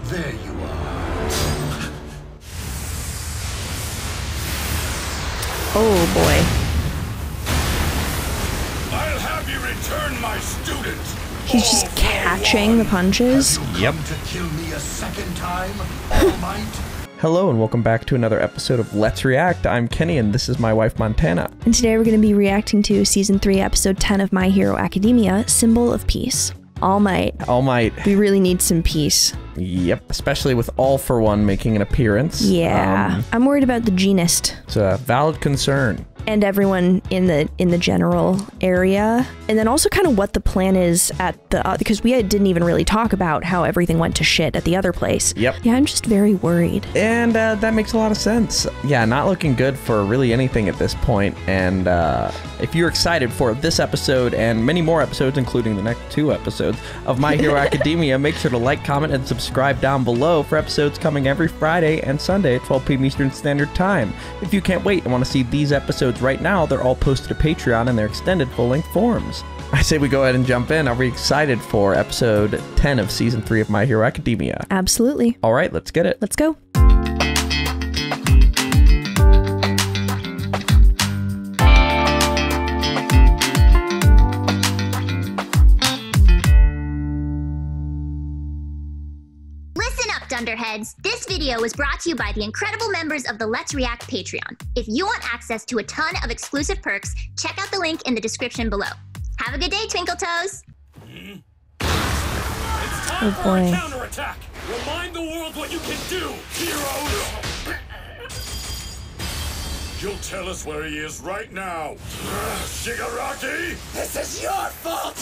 There you are. Oh boy. I'll have you return my student. He's just catching the punches. Yep. To kill me a second time, Allmight? Hello and welcome back to another episode of Let's React. I'm Kenny and this is my wife Montana. And today we're going to be reacting to Season 3, Episode 10 of My Hero Academia, Symbol of Peace. Allmight. Allmight. We really need some peace. Yep, especially with All for One making an appearance. Yeah. I'm worried about the genist. It's a valid concern. And everyone in the general area, and then also kind of what the plan is at the because we didn't even really talk about how everything went to shit at the other place. Yep. Yeah, I'm just very worried. And that makes a lot of sense. Yeah, not looking good for really anything at this point. And if you're excited for this episode and many more episodes, including the next 2 episodes of My Hero Academia, make sure to like, comment, and subscribe down below for episodes coming every Friday and Sunday at 12 p.m. Eastern Standard Time. If you can't wait and want to see these episodes right now, they're all posted to Patreon in their extended full-length forms. I say we go ahead and jump in. Are we excited for episode 10 of season 3 of My Hero Academia? Absolutely. All right, let's get it. Let's go. Dunderheads, this video was brought to you by the incredible members of the Let's React Patreon. If you want access to a ton of exclusive perks, check out the link in the description below. Have a good day, Twinkle Toes! It's time for a counterattack! Remind the world what you can do, heroes! You'll tell us where he is right now. Shigaraki! This is your fault!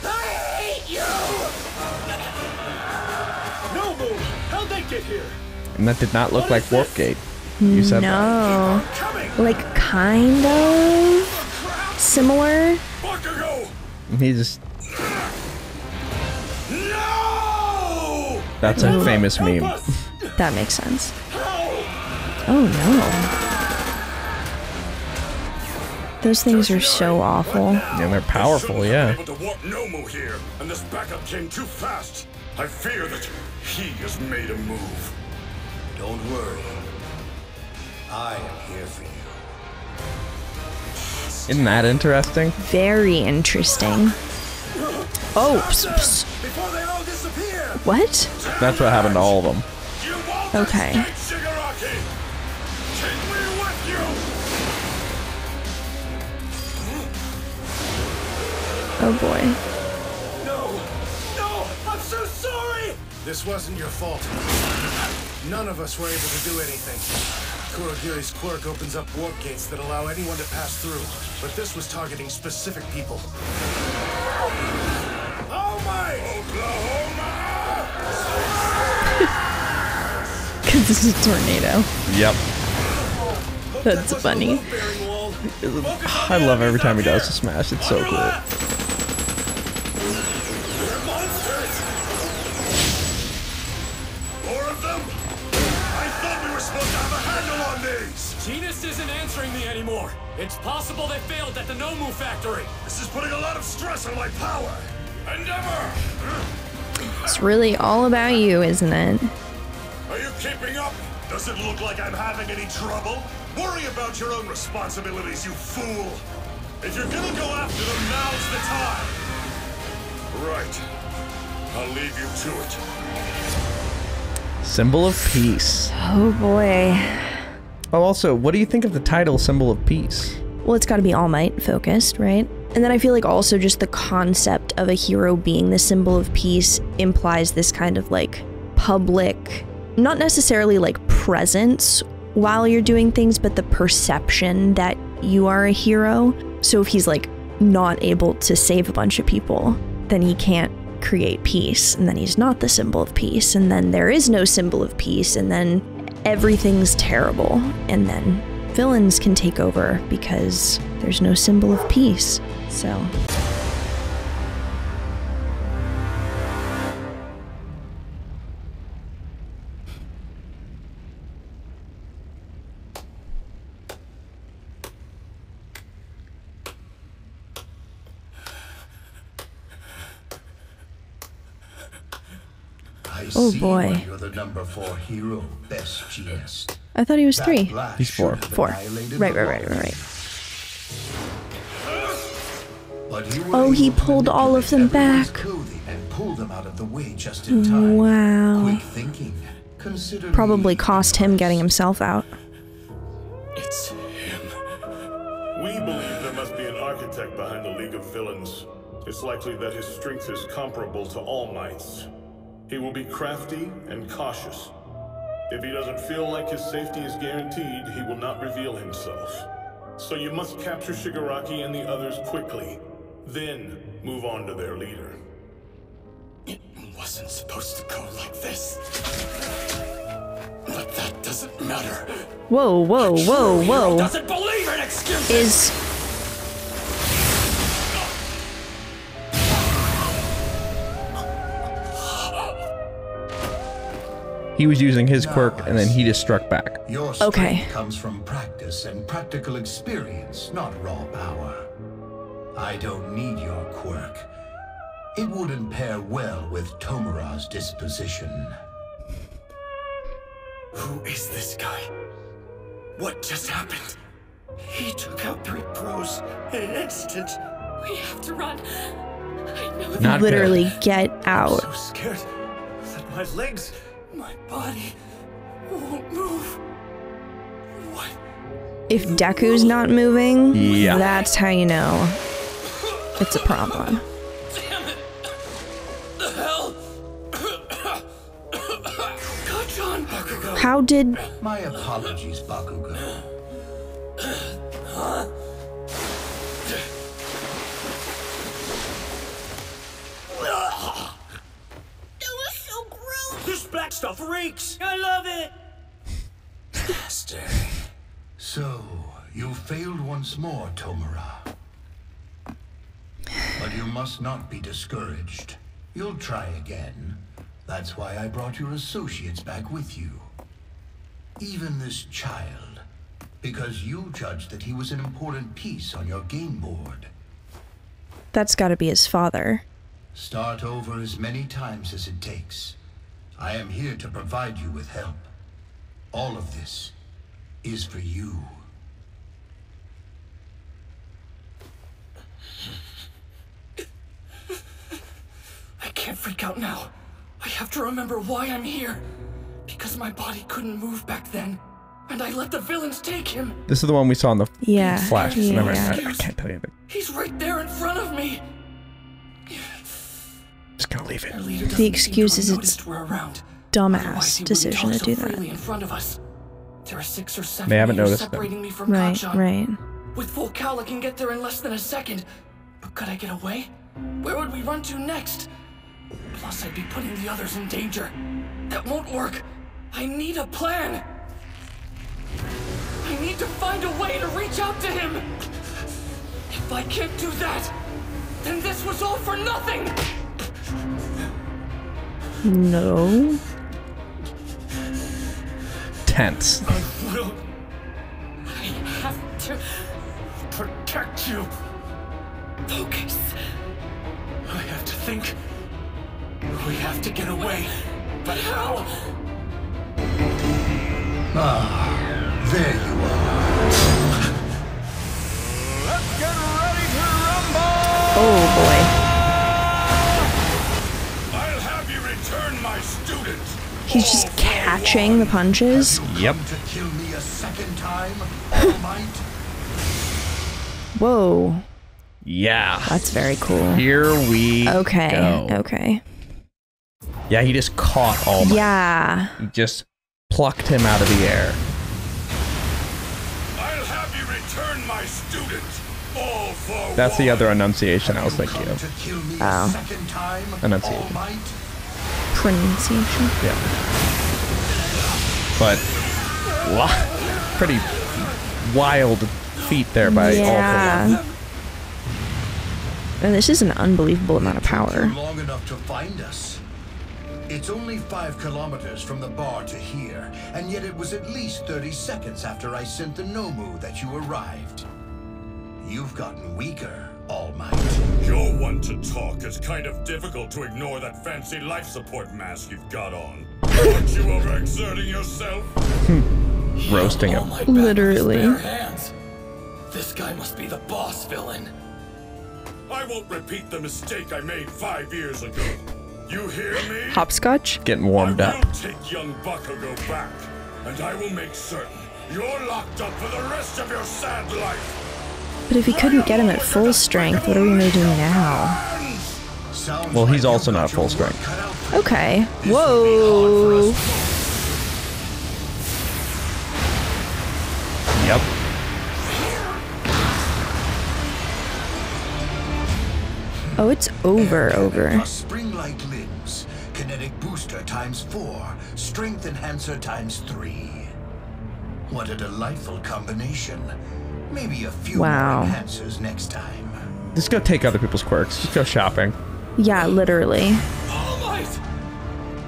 I hate you! No move! How'd they get here? And that did not look like Warpgate. You said no. Like, kind of similar. Bakugo! He just... No! That's a famous meme. That makes sense. Oh no. Those things are so awful. Yeah, they're powerful, yeah. Able to warp Nomu here, and this backup came too fast. I fear that he has made a move. Don't worry. I am here for you. Isn't that interesting? Very interesting. Oh, Before they all disappear. What? That's what happened to all of them. You won't Okay. escape, Shigaraki. Take me with you. Oh boy. This wasn't your fault. None of us were able to do anything. Kurogiri's quirk opens up warp gates that allow anyone to pass through, but this was targeting specific people. Oh my! Oklahoma! Because this is a tornado. Yep. That's funny. I love every time he does the smash. It's so cool. Genist isn't answering me anymore. It's possible they failed at the Nomu factory. This is putting a lot of stress on my power. Endeavor! It's really all about you, isn't it? Are you keeping up? Does it look like I'm having any trouble? Worry about your own responsibilities, you fool. If you're gonna go after them, now's the time. Right. I'll leave you to it. Symbol of Peace. Oh boy. Oh, also, what do you think of the title Symbol of Peace? Well, it's got to be Allmight focused, right? And then I feel like also just the concept of a hero being the symbol of peace implies this kind of like public, not necessarily like presence while you're doing things, but the perception that you are a hero. So if he's like not able to save a bunch of people, then he can't create peace, and then he's not the symbol of peace, and then there is no symbol of peace, and then everything's terrible, and then villains can take over because there's no symbol of peace. So I Oh, see boy. why you're the number 4 hero, best Geass. I thought he was That 3. blast He's 4. should have 4. annihilated Right. the But you were Oh, he able to pulled all of them manipulate everyone's back. clothing and pull them out of the way just in time. Wow. Quick thinking. Consider Probably me cost him getting himself out. It's him. We believe there must be an architect behind the League of Villains. It's likely that his strength is comparable to Allmight's. He will be crafty and cautious. If he doesn't feel like his safety is guaranteed, he will not reveal himself. So you must capture Shigaraki and the others quickly. Then move on to their leader. It wasn't supposed to go like this. But that doesn't matter. Whoa, whoa, whoa, Hero whoa. doesn't believe in excuses. Is... He was using his quirk, and then he just struck back. Your strength Okay. comes from practice and practical experience, not raw power. I don't need your quirk. It wouldn't pair well with Tomura's disposition. Who is this guy? What just happened? He took out 3 pros in an instant. We have to run. I know that. Not literally get out. So scared that my legs, my body won't move. What? If Deku's not moving, Yeah. that's how you know it's a problem. Damn it! The hell? Catch on, Bakugo. How did... My apologies, Bakugo. That was so gross. This black stuff reeks. I love it. Master. So, you failed once more, Tomura. But you must not be discouraged. You'll try again. That's why I brought your associates back with you. Even this child. Because you judged that he was an important piece on your game board. That's gotta be his father. Start over as many times as it takes. I am here to provide you with help. All of this is for you. I can't freak out now. I have to remember why I'm here. Because my body couldn't move back then. And I let the villains take him. This is the one we saw in the Yeah. flash. Yeah. Never mind. I can't tell you. He's right there in front of me. Just gonna leave Our it. leader doesn't The seem excuse to is have it's noticed we're around. Otherwise, dumbass he decision wouldn't to talk do so that. freely in front of us. There are 6 or 7 They haven't meters noticed them. separating me from Right, Kacchan. right. With full Cal, I can get there in less than a second. But could I get away? Where would we run to next? Plus, I'd be putting the others in danger. That won't work. I need a plan. I need to find a way to reach out to him. If I can't do that, then this was all for nothing. No. Tense. I have to protect you. Focus. I have to think. We have to get away. But how? Ah, there you are. Let's get ready to rumble! Oh boy. I'll have you return my student. He's just catching the punches. Yep. To kill me a second time, Allmight? Whoa. Yeah. That's very cool. Here we Okay. go. Okay. Yeah, he just caught Allmight. Yeah. He just plucked him out of the air. I'll have you return my student. All for That's the one. other enunciation I was thinking Come of. to kill me Oh. a second time, Enunciation. Allmight? Pronunciation. Yeah. But pretty wild feat there by all Yeah. four. And this is an unbelievable amount of power. Long enough to find us. It's only 5 kilometers from the bar to here, and yet it was at least 30 seconds after I sent the Nomu that you arrived. You've gotten weaker, Allmight. You're one to talk. It's kind of difficult to ignore that fancy life support mask you've got on. Aren't you overexerting yourself? Roasting him. All my Literally. bare hands. This guy must be the boss villain. I won't repeat the mistake I made 5 years ago. You hear me? Hopscotch? Getting warmed I up. will take young Bakugo back, and I will make certain you're locked up for the rest of your sad life. But if he couldn't get him at full strength, what are we gonna do now? Well, he's also not full strength. Okay. Whoa. Yep. Oh, it's over. Spring-like limbs, kinetic booster ×4, strength enhancer ×3. What a delightful combination. Maybe a few more Wow. enhancers next time. Just go take other people's quirks. Just go shopping. Yeah, literally. Allmight!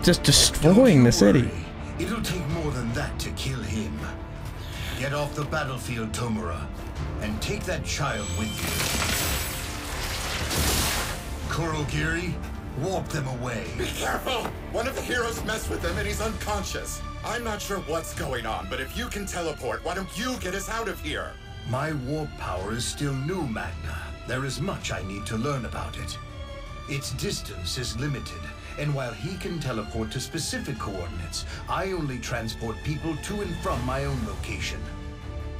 Just destroying the city. Worry. It'll take more than that to kill him. Get off the battlefield, Tomura, and take that child with you. Kurogiri, warp them away. Be careful! One of the heroes messed with him and he's unconscious. I'm not sure what's going on, but if you can teleport, why don't you get us out of here? My warp power is still new, Magna. There is much I need to learn about it. Its distance is limited, and while he can teleport to specific coordinates, I only transport people to and from my own location.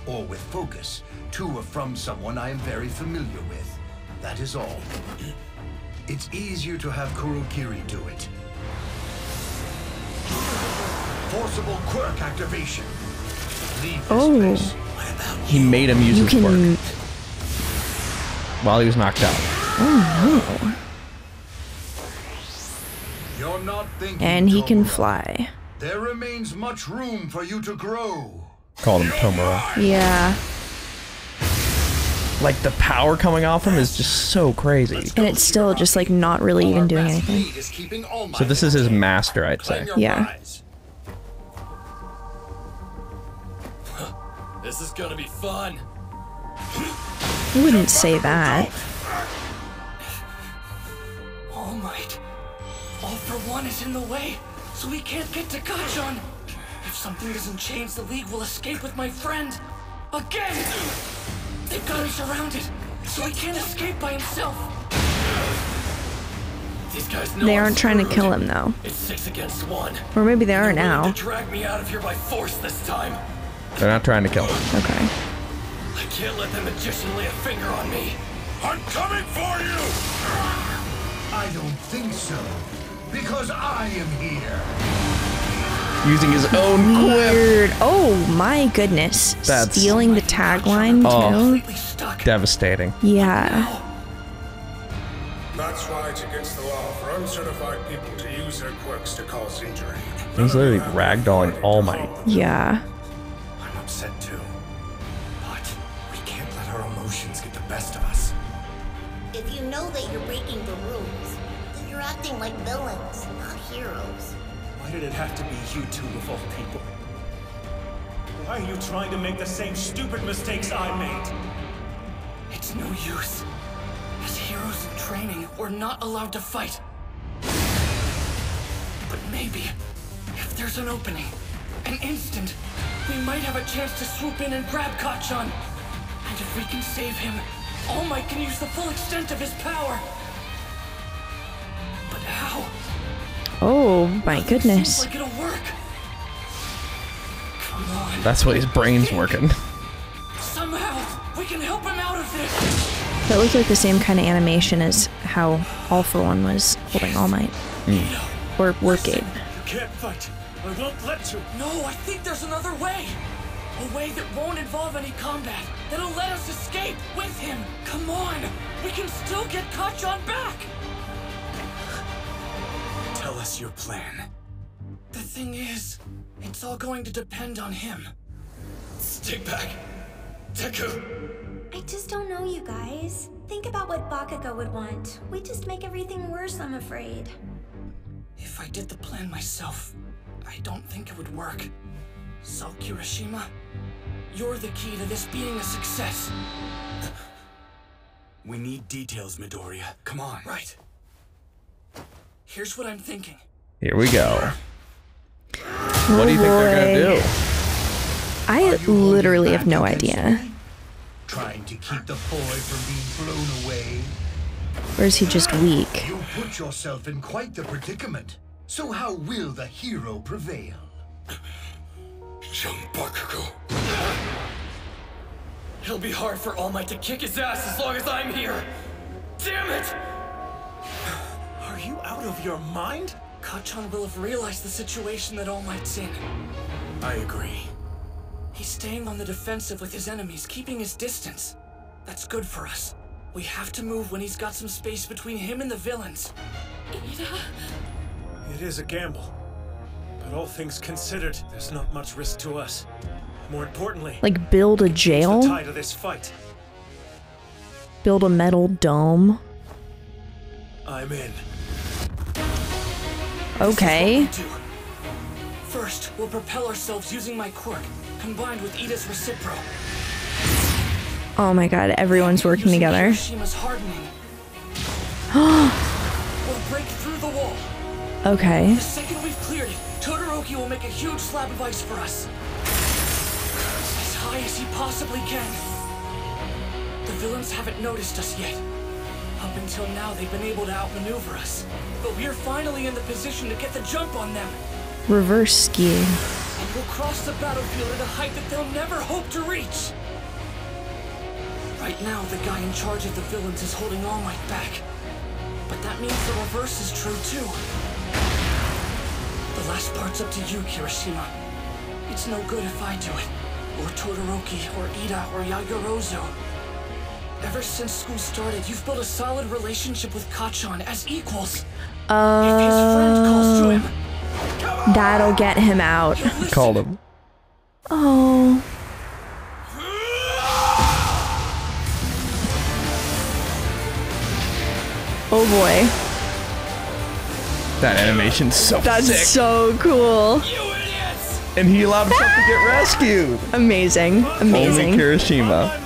Or with focus, to or from someone I am very familiar with. That is all. It's easier to have Kurogiri do it. Forcible quirk activation. Leave this place. He made him use You his can. quirk while he was knocked out. Oh no. You're not thinking, And he can Tomura. fly. There remains much room for you to grow. Called him Tomura. Yeah. Like the power coming off him is just so crazy. And it's still just like not really even doing anything. Is keeping Allmight So this is his master, I'd say. Claim your Yeah. prize. This is gonna be fun. I wouldn't say that. Allmight. All for One is in the way, so we can't get to Gachon. If something doesn't change, the League will escape with my friend. Again! They've got him surrounded, so he can't escape by himself. These guys know They I'm aren't trying to screwed. kill him though. It's 6 against 1. Or maybe they are They're willing now. to drag me out of here by force this time. They're not trying to kill him. Okay. I can't let the magician lay a finger on me. I'm coming for you! I don't think so. Because I am here. Using his own quip. Weird. Oh my goodness. That's- Stealing the tagline Oh. too. Completely stuck. Devastating. Yeah. That's why it's against the law for uncertified people to use their quirks to cause injury. He's literally ragdolling All Might. Yeah. I'm upset too. But we can't let our emotions get the best of us. If you know that you're breaking the rules, then you're acting like villains, not heroes. Why did it have to be you two of all people? Why are you trying to make the same stupid mistakes I made? It's no use. As heroes in training, we're not allowed to fight. But maybe, if there's an opening, an instant, we might have a chance to swoop in and grab Gachon. And if we can save him, All Might can use the full extent of his power. But how? Oh my Seems goodness. like it'll work. Come on. That's why his brain's working. Somehow, we can help him out of this. That looked like the same kind of animation as how All for One was holding All Might. Or working. You can't fight. I won't let you. No, I think there's another way. A way that won't involve any combat. That'll let us escape with him. Come on. We can still get Gachon back. Tell us your plan. The thing is, it's all going to depend on him. Stick back. Deku. I just don't know, you guys. Think about what Bakugo would want. We just make everything worse, I'm afraid. If I did the plan myself, I don't think it would work. So, Kirishima, you're the key to this being a success. We need details, Midoriya. Come on. Right. Here's what I'm thinking. Here we go. What do you think they're gonna do? I literally have no idea. Trying to keep the boy from being blown away? Or is he just weak? You put yourself in quite the predicament. So how will the hero prevail? Young Bakugo. It'll be hard for All Might to kick his ass as long as I'm here. Damn it! Are you out of your mind? Kacchan will have realized the situation that All Might's in. I agree. He's staying on the defensive with his enemies, keeping his distance. That's good for us. We have to move when he's got some space between him and the villains. Iida? It is a gamble. But all things considered, there's not much risk to us. More importantly, Like build a jail? the tide of this fight. Build a metal dome? I'm in. Okay. First, we'll propel ourselves using my quirk, combined with Iida's recipro. Oh my god, everyone's working together. Kirishima's hardening. We'll break through the wall. Okay. The second we've cleared it, Todoroki will make a huge slab of ice for us. As high as he possibly can. The villains haven't noticed us yet. Up until now, they've been able to outmaneuver us. But we're finally in the position to get the jump on them. Reverse skiing. And we'll cross the battlefield at a height that they'll never hope to reach. Right now, the guy in charge of the villains is holding All Might back. But that means the reverse is true, too. The last part's up to you, Kirishima. It's no good if I do it. Or Todoroki, or Iida, or Yaoyarozu. Ever since school started, you've built a solid relationship with Kacchan as equals. If his friend calls to him, That'll get him out. Called him. Oh. Oh boy. That animation's so That's sick. so cool. And he allowed himself to get rescued. Amazing. Amazing. Only Kirishima.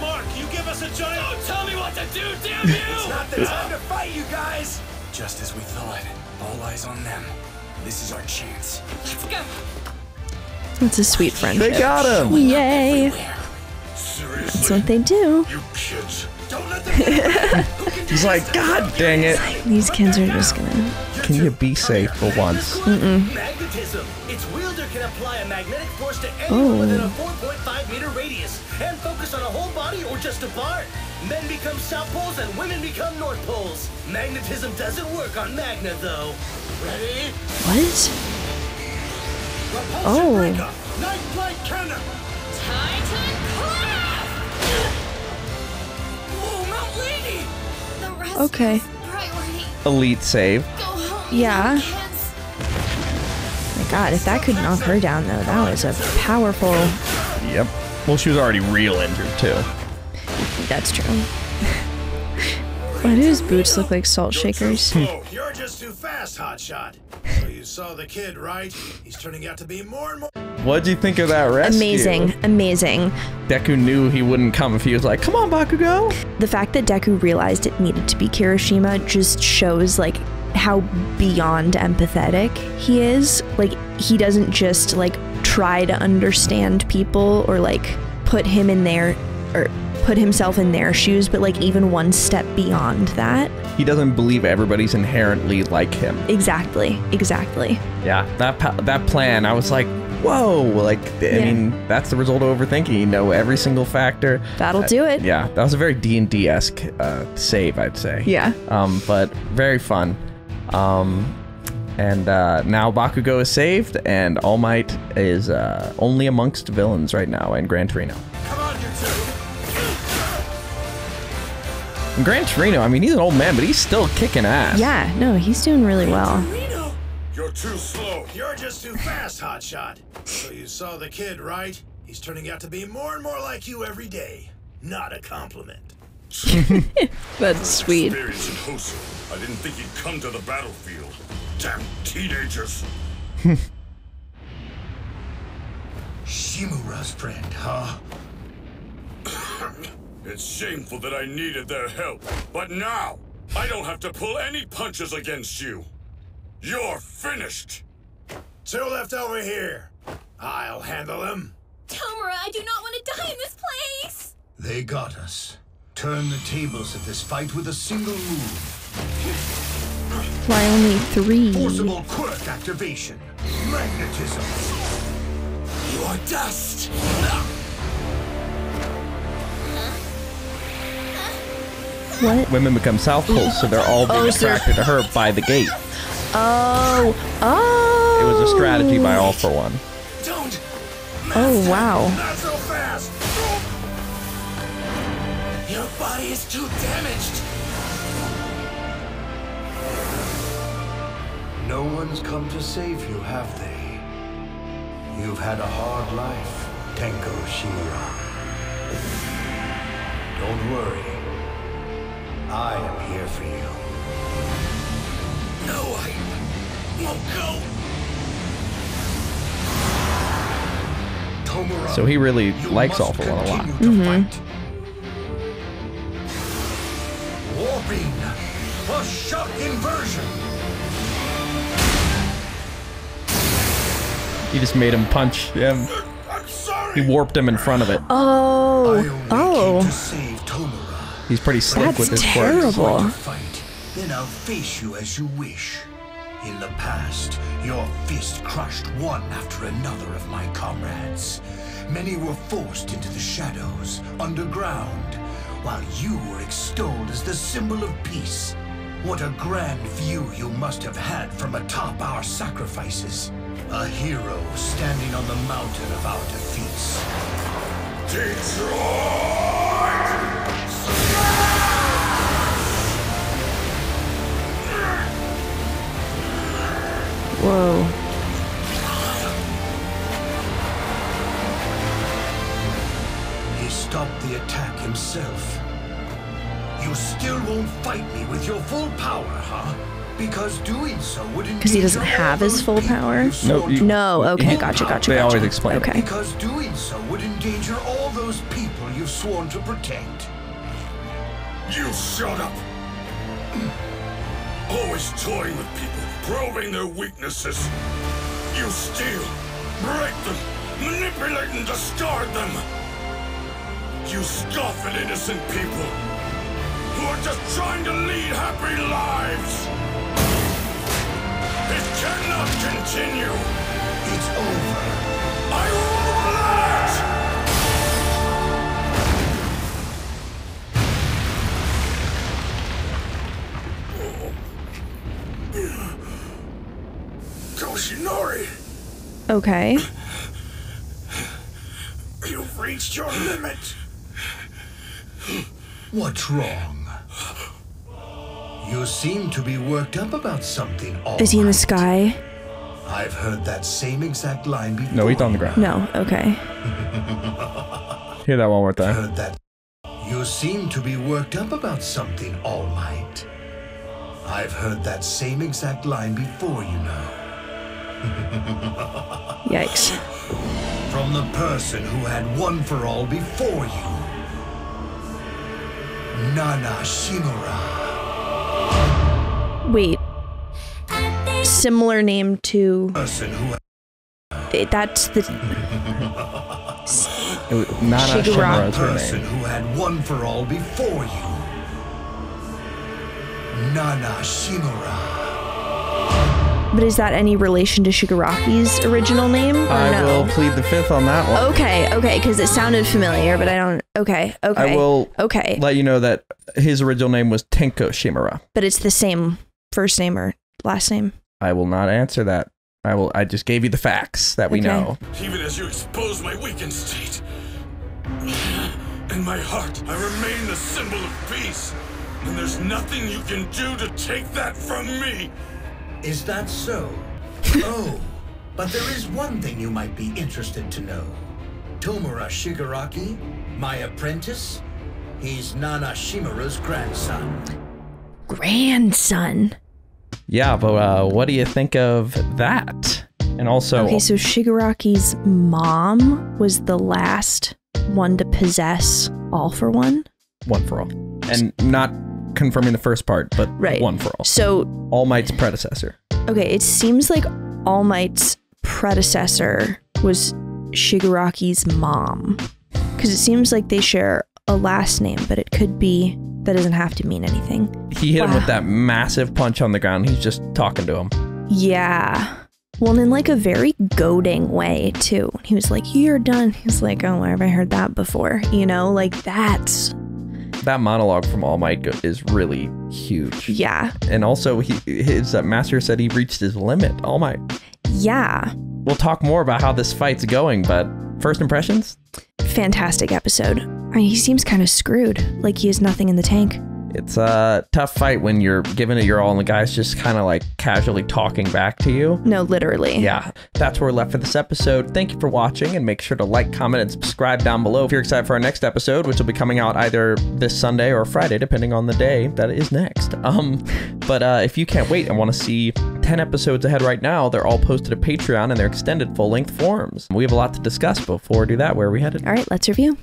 Don't tell me what to do, damn you! It's not the time to fight, you guys! just as we thought, all eyes on them. This is our chance. Let's go. It's a sweet friendship. They got him. Yay. Seriously? That's what they do. You kids. Don't let them He's like, God dang it. These kids are just gonna... Can you be safe for once? Magnetism. Its wielder can apply a magnetic force to anyone within a 4.5 meter radius and focus on a whole body or just a part. Men become South Poles and women become North Poles. Magnetism doesn't work on Magna, though. Ready? What? Repulsion breaker. Night flight cannon. Titan clap! Whoa, Mount Lady! The rest Okay. is priority. Elite save. Go home, Yeah. kids. My god, if that could knock her down though, that was a powerful... Yep. Well, she was already real injured too. That's true. Why do his boots look like salt shakers? You're just too fast, hotshot. So you saw the kid, right? He's turning out to be more and more. What'd you think of that rescue? Amazing, amazing. Deku knew he wouldn't come if he was like, come on, Bakugo. The fact that Deku realized it needed to be Kirishima just shows like how beyond empathetic he is. Like he doesn't just like try to understand people or like put him in their or put himself in their shoes, but like even one step beyond that. He doesn't believe everybody's inherently like him. Exactly, exactly. Yeah, that plan, I was like, whoa, like, I mean, that's the result of overthinking. You know every single factor. That'll do it. Yeah, that was a very D&D-esque save, I'd say. Yeah. But very fun. And now Bakugo is saved, and All Might is only amongst villains right now in Gran Torino. Come on, you two. In Gran Torino, I mean, he's an old man, but he's still kicking ass. Yeah, no, he's doing really well. You're too slow. You're just too fast, hotshot. So you saw the kid, right? He's turning out to be more and more like you every day. Not a compliment. That's sweet. Experience in Hosu. I didn't think he'd come to the battlefield. Damn teenagers. Shimura's friend, huh? It's shameful that I needed their help, but now I don't have to pull any punches against you. You're finished. 2 left over here. I'll handle them. Tomura, I do not want to die in this place! They got us. Turn the tables of this fight with a single move. Why only 3? Forcible quirk activation. Magnetism. You are dust. What? Women become South Poles, so they're all being attracted to her by the gate. Oh. It was a strategy by All For One. Don't. Oh, wow. Not so fast. Your body is too damaged. No one's come to save you, have they? You've had a hard life, Tenko Shimura. Don't worry. I am here for you. No, I won't go. Tomura, So he really likes All For One a lot. Warping. A shock inversion. He just made him punch him. I'm sorry. He warped him in front of it. Oh. To save Tomura. He's pretty slick with his terrible. quirks. Fight. Then I'll face you as you wish. In the past, your fist crushed one after another of my comrades. Many were forced into the shadows, underground, while you were extolled as the symbol of peace. What a grand view you must have had from atop our sacrifices. A hero standing on the mountain of our defeats. Detroit! Whoa. He stopped the attack himself. You still won't fight me with your full power, huh? Because doing so would Because he doesn't have his full power? No, okay, gotcha. They always explain. Okay. Because doing so would endanger all those people you've sworn to protect. You shut up! Always toying with people, probing their weaknesses. You steal, break them, manipulate and discard them. You scoff at innocent people who are just trying to lead happy lives. It cannot continue. It's over. I won't let! Toshinori, Okay. you've reached your limit. What's wrong? You seem to be worked up about something. Is he in the sky? I've heard that same exact line before. No, he's on the ground. No, okay. Hear that one more time. Heard that. You seem to be worked up about something, Allmight. I've heard that same exact line before, you know. Yikes. From the person who had one for all before you. Nana Shimura. Wait. Similar name to... Person who... That's the... Nana Shimura is her person name. who had one for all before you. Nana Shimura. But is that any relation to Shigaraki's original name, or I will plead the fifth on that one. Okay, because it sounded familiar, but I don't... Okay. I will let you know that his original name was Tenko Shimura. But it's the same first name or last name? I will not answer that. I just gave you the facts that we know. Even as you expose my weakened state, in my heart, I remain the symbol of peace. And there's nothing you can do to take that from me. Is that so? Oh, but there is one thing you might be interested to know. Tomura Shigaraki, my apprentice, he's Nana Shimura's grandson. Grandson? Yeah, but what do you think of that? And also... Okay, so Shigaraki's mom was the last one to possess All For One? One for All. And not confirming the first part, but One for All. So All Might's predecessor. Okay, it seems like All Might's predecessor was Shigaraki's mom. Because it seems like they share a last name, but it could be, that doesn't have to mean anything. He hit him with that massive punch on the ground. He's just talking to him. Yeah. Well, in like a very goading way too. He was like, "You're done." He's like, "Oh, where have I heard that before?" You know, like that monologue from All Might is really huge. Yeah. And also, his master said he reached his limit. All Might. Yeah. We'll talk more about how this fight's going, but first impressions? Fantastic episode. I mean, he seems kind of screwed, like he has nothing in the tank. It's a tough fight when you're giving it your all and the guy's just kind of like casually talking back to you. No, literally. Yeah, that's where we're left for this episode. Thank you for watching, and make sure to like, comment, and subscribe down below if you're excited for our next episode, which will be coming out either this Sunday or Friday, depending on the day that is next. But if you can't wait and want to see 10 episodes ahead right now, they're all posted at Patreon and they're extended full-length forms. We have a lot to discuss. Before we do that, where are we headed? All right, let's review.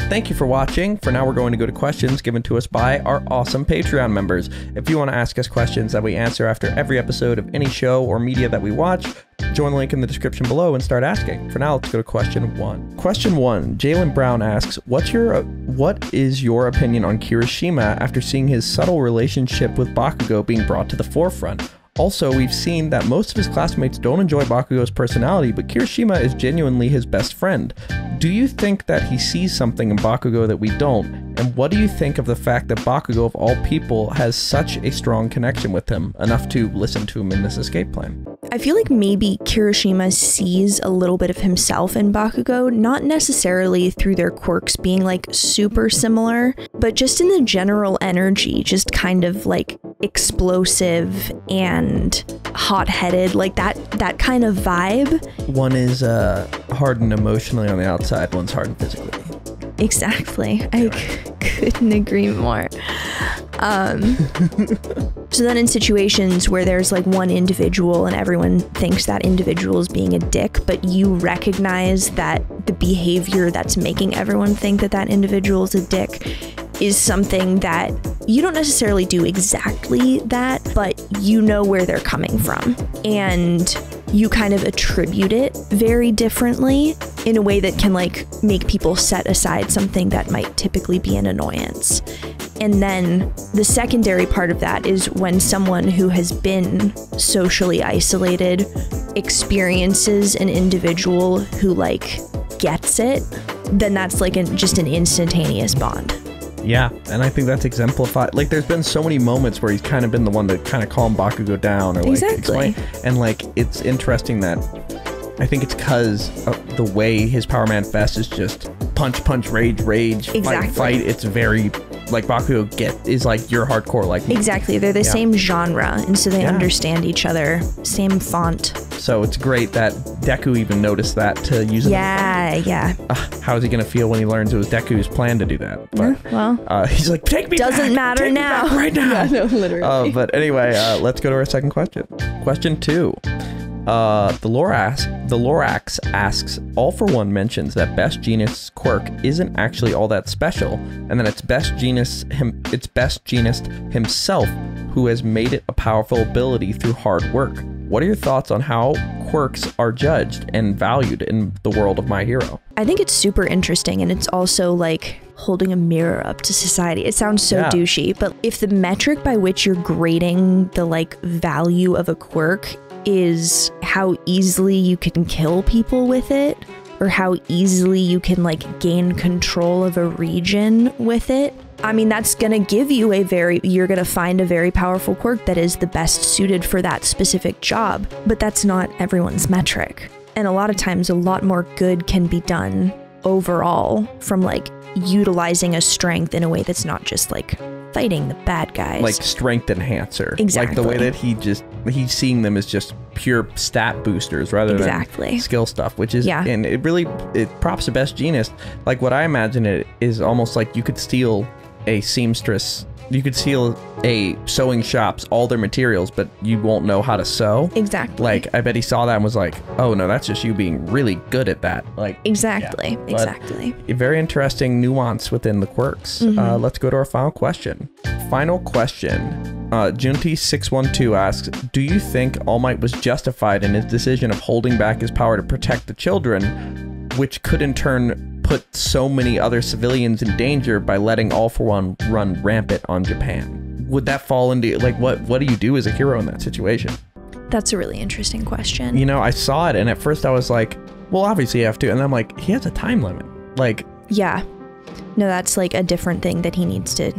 Thank you for watching. For now, we're going to go to questions given to us by our awesome Patreon members. If you want to ask us questions that we answer after every episode of any show or media that we watch, join the link in the description below and start asking. For now, let's go to question 1. Question 1, Jalen Brown asks, what is your opinion on Kirishima after seeing his subtle relationship with Bakugo being brought to the forefront? Also, we've seen that most of his classmates don't enjoy Bakugo's personality, but Kirishima is genuinely his best friend. Do you think that he sees something in Bakugo that we don't? And what do you think of the fact that Bakugo, of all people, has such a strong connection with him, enough to listen to him in this escape plan? I feel like maybe Kirishima sees a little bit of himself in Bakugo, not necessarily through their quirks being like super similar, but just in the general energy, just kind of like explosive and hot-headed, like that kind of vibe. One is hardened emotionally on the outside, one's hardened physically. Exactly. I couldn't agree more. So then in situations where there's like one individual and everyone thinks that individual is being a dick, but you recognize that the behavior that's making everyone think that that individual is a dick is something that you don't necessarily do exactly that, but you know where they're coming from. And you kind of attribute it very differently in a way that can like make people set aside something that might typically be an annoyance. And then the secondary part of that is when someone who has been socially isolated experiences an individual who like gets it, then that's like just an instantaneous bond. Yeah, and I think that's exemplified. Like, there's been so many moments where he's kind of been the one to kind of calm Bakugo down or like explain. And like, it's interesting that I think it's because of the way his power manifests is just punch, punch, rage, rage, fight, fight. It's very like Bakugo is like you're hardcore like me. Exactly, they're the same genre, and so they understand each other. Same font. So it's great that Deku even noticed that to use it. Yeah. How is he gonna feel when he learns it was Deku's plan to do that? But, well, he's like, take me doesn't back, matter now. Right now. Yeah, no, literally. But anyway, let's go to our second question. Question 2. The Lorax asks, All for One mentions that Best Jeanist's quirk isn't actually all that special, and that it's Best Jeanist himself who has made it a powerful ability through hard work. What are your thoughts on how quirks are judged and valued in the world of My Hero? I think it's super interesting, and it's also like holding a mirror up to society. It sounds so douchey, but if the metric by which you're grading the like value of a quirk is how easily you can kill people with it, or how easily you can like gain control of a region with it, I mean, that's gonna give you you're gonna find a very powerful quirk that is the best suited for that specific job, but that's not everyone's metric. And a lot of times a lot more good can be done overall from like utilizing a strength in a way that's not just like fighting the bad guys. Like strength enhancer. Exactly. Like the way that he's seeing them as just pure stat boosters rather than skill stuff, which is, and it props to Best Jeanist. Like what I imagine it is almost like you could steal a seamstress you could see a sewing shop's all their materials, but you won't know how to sew. Exactly. Like, I bet he saw that and was like, oh no, that's just you being really good at that. Like, exactly. Yeah. Exactly. A very interesting nuance within the quirks. Let's go to our final question. Final question. Junti612 asks, do you think All Might was justified in his decision of holding back his power to protect the children, which could in turn put so many other civilians in danger by letting All For One run rampant on Japan? Would that fall into, like, what do you do as a hero in that situation? That's a really interesting question. You know, I saw it and at first I was like, well, obviously you have to. And I'm like, he has a time limit. Like, yeah. No, that's like a different thing that he needs to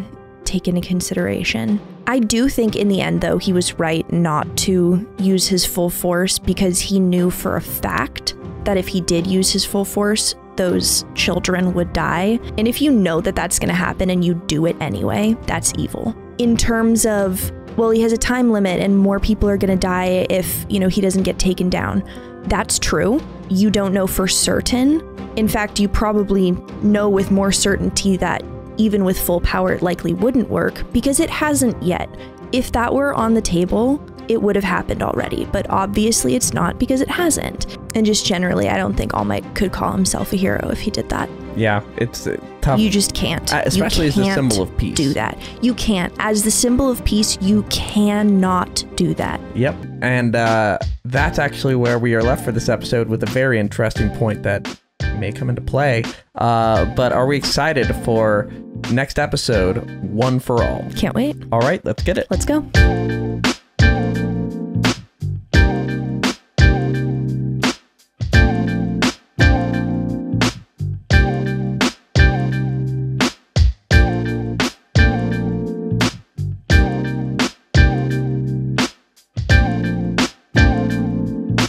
take into consideration. I do think in the end, though, he was right not to use his full force because he knew for a fact that if he did use his full force, those children would die. And if you know that that's going to happen and you do it anyway, that's evil. In terms of, well, he has a time limit and more people are going to die if, you know, he doesn't get taken down. That's true. You don't know for certain. In fact, you probably know with more certainty that even with full power, it likely wouldn't work because it hasn't yet. If that were on the table, it would have happened already, but obviously it's not because it hasn't. And just generally, I don't think All Might could call himself a hero if he did that. Yeah, it's tough. You just can't. Especially as the symbol of peace. Do that. You can't. As the symbol of peace, you cannot do that. Yep. And that's actually where we are left for this episode with a very interesting point that may come into play. But are we excited for next episode, One for All? Can't wait. All right, let's get it. Let's go.